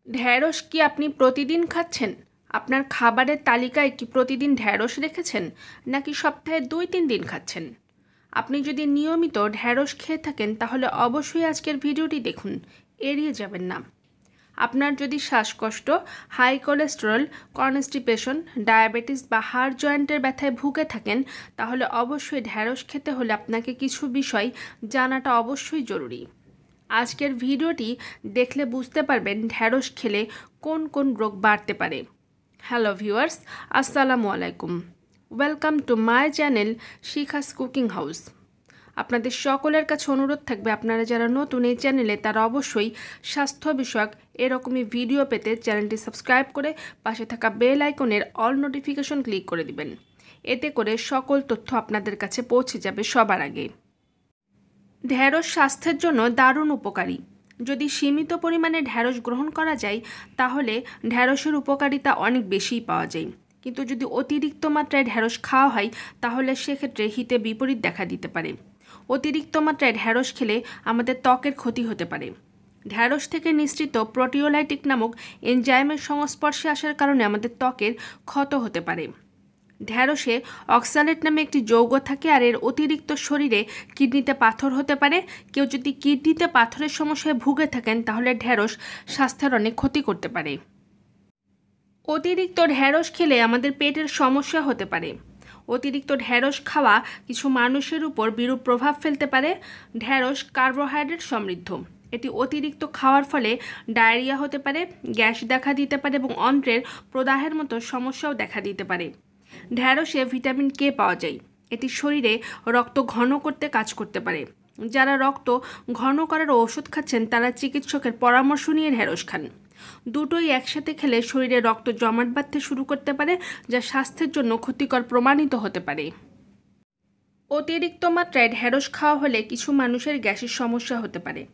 ঢ্যাঁড়স কি আপনি প্রতিদিন খাচ্ছেন? আপনার খাবারের তালিকায় কি প্রতিদিন ঢ্যাঁড়স রেখেছেন, নাকি সপ্তাহে 2-3 দিন খাচ্ছেন? আপনি যদি নিয়মিত ঢ্যাঁড়স খেয়ে থাকেন তাহলে অবশ্যই আজকের ভিডিওটি দেখুন, এড়িয়ে যাবেন না। আপনার যদি শ্বাসকষ্ট, হাই কোলেস্টেরল, কনস্টিপেশন, ডায়াবেটিস বা হাড় জয়েন্টের ব্যথায় ভুগে থাকেন তাহলে অবশ্যই ঢ্যাঁড়স খেতে হলে আপনাকে কিছু বিষয় জানাটা অবশ্যই জরুরি। আজকের ভিডিওটি দেখলে বুঝতে পারবেন ঢ্যাঁড়স খেলে কোন কোন রোগ বাড়তে পারে। হ্যালো ভিউয়ার্স, আসসালামু আলাইকুম। Welcome to my channel Shikha's cooking house. আপনাদের সকলের কাছে অনুরোধ থাকবে, আপনারা যারা নতুন এই চ্যানেলে তারা অবশ্যই স্বাস্থ্য বিষয়ক এরকমই ভিডিও পেতে চ্যানেলটি সাবস্ক্রাইব করে পাশে থাকা বেল আইকনের অল নোটিফিকেশন ক্লিক করে দিবেন। এতে করে সকল তথ্য আপনাদের কাছে পৌঁছে যাবে সবার আগে। ঢ্যাঁড়স স্বাস্থ্যের জন্য দারুণ উপকারী। যদি সীমিত পরিমাণে ঢ্যাঁড়স গ্রহণ করা যায় তাহলে ঢ্যাঁড়সের উপকারিতা অনেক বেশিই পাওয়া যায়, কিন্তু যদি অতিরিক্ত মাত্রায় ঢ্যাঁড়স খাওয়া হয় তাহলে সেক্ষেত্রে হিতে বিপরীত দেখা দিতে পারে। অতিরিক্ত মাত্রায় ঢ্যাঁড়স খেলে আমাদের ত্বকের ক্ষতি হতে পারে। ঢ্যাঁড়স থেকে নিঃসৃত প্রোটিওলাইটিক নামক এনজাইমের সংস্পর্শে আসার কারণে আমাদের ত্বকের ক্ষত হতে পারে। ঢ্যাঁড়সে অক্সালেট নামে একটি যৌগ থাকে, আর এর অতিরিক্ত শরীরে কিডনিতে পাথর হতে পারে। কেউ যদি কিডনিতে পাথরের সমস্যায় ভুগে থাকেন তাহলে ঢ্যাঁড়স স্বাস্থ্যের অনেক ক্ষতি করতে পারে। অতিরিক্ত ঢ্যাঁড়স খেলে আমাদের পেটের সমস্যা হতে পারে। অতিরিক্ত ঢ্যাঁড়স খাওয়া কিছু মানুষের উপর বিরূপ প্রভাব ফেলতে পারে। ঢ্যাঁড়স কার্বোহাইড্রেট সমৃদ্ধ। এটি অতিরিক্ত খাওয়ার ফলে ডায়রিয়া হতে পারে, গ্যাস দেখা দিতে পারে এবং অন্ত্রের প্রদাহের মতো সমস্যাও দেখা দিতে পারে। ঢ্যাঁড়সে ভিটামিন কে পাওয়া যায়। এটি শরীরে রক্ত ঘন করতে কাজ করতে পারে। যারা রক্ত ঘন করার ওষুধ খাচ্ছেন তারা চিকিৎসকের পরামর্শ নিয়ে ঢ্যাঁড়স খান। দুটোই একসাথে খেলে শরীরে রক্ত জমাট বাঁধতে শুরু করতে পারে, যা স্বাস্থ্যের জন্য ক্ষতিকর প্রমাণিত হতে পারে। অতিরিক্ত মাত্রায় ঢ্যাঁড়স খাওয়া হলে কিছু মানুষের গ্যাসের সমস্যা হতে পারে।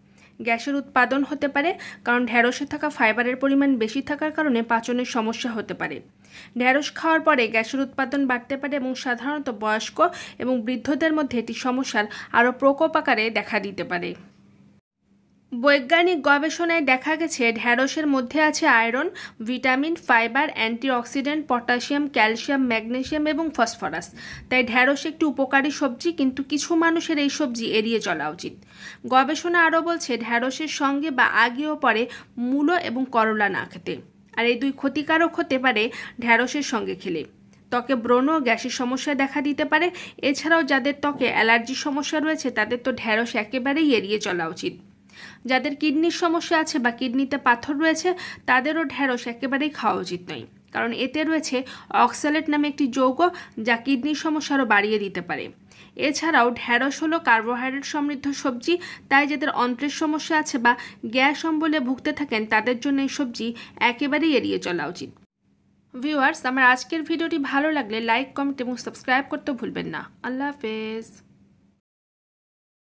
গ্যাসের উৎপাদন হতে পারে, কারণ ঢ্যাঁড়সে থাকা ফাইবারের পরিমাণ বেশি থাকার কারণে পাচনের সমস্যা হতে পারে। ঢ্যাঁড়স খাওয়ার পরে গ্যাসের উৎপাদন বাড়তে পারে এবং সাধারণত বয়স্ক এবং বৃদ্ধদের মধ্যে এটি সমস্যার আরও প্রকোপ আকারে দেখা দিতে পারে। বৈজ্ঞানিক গবেষণায় দেখা গেছে ঢ্যাঁড়সের মধ্যে আছে iron, vitamin, fibre, antioxidant, potassium, calcium, magnesium এবং ফসফরাস। তাই ঢ্যাঁড়স একটি উপকারী সবজি, কিন্তু কিছু মানুষের এই সবজি এড়িয়ে চলা উচিত। গবেষণা আরও বলছে ঢ্যাঁড়সের সঙ্গে বা আগেও পরে মূলো এবং করলা না খেতে, আর এই দুই ক্ষতিকারক হতে পারে ঢ্যাঁড়সের সঙ্গে খেলে। ত্বকে ব্রণ ও গ্যাসের সমস্যা দেখা দিতে পারে। এছাড়াও যাদের ত্বকে অ্যালার্জির সমস্যা রয়েছে তাদের তো ঢ্যাঁড়স একেবারেই এড়িয়ে চলা উচিত। যাদের কিডনির সমস্যা আছে বা কিডনিতে পাথর রয়েছে তাদেরও ঢ্যাঁড়স একেবারেই খাওয়া উচিত নয়, কারণ এতে রয়েছে অক্সালেট নামে একটি যৌগ যা কিডনির সমস্যা আরও বাড়িয়ে দিতে পারে। এছাড়াও ঢ্যাঁড়স হলো কার্বোহাইড্রেট সমৃদ্ধ সবজি, তাই যাদের অন্ত্রের সমস্যা আছে বা গ্যাস অম্বলে ভুগতে থাকেন তাদের জন্য এই সবজি একেবারেই এড়িয়ে চলা উচিত। ভিউয়ার্স, আমার আজকের ভিডিওটি ভালো লাগলে লাইক, কমেন্ট এবং সাবস্ক্রাইব করতে ভুলবেন না। আল্লাহ হাফেজ।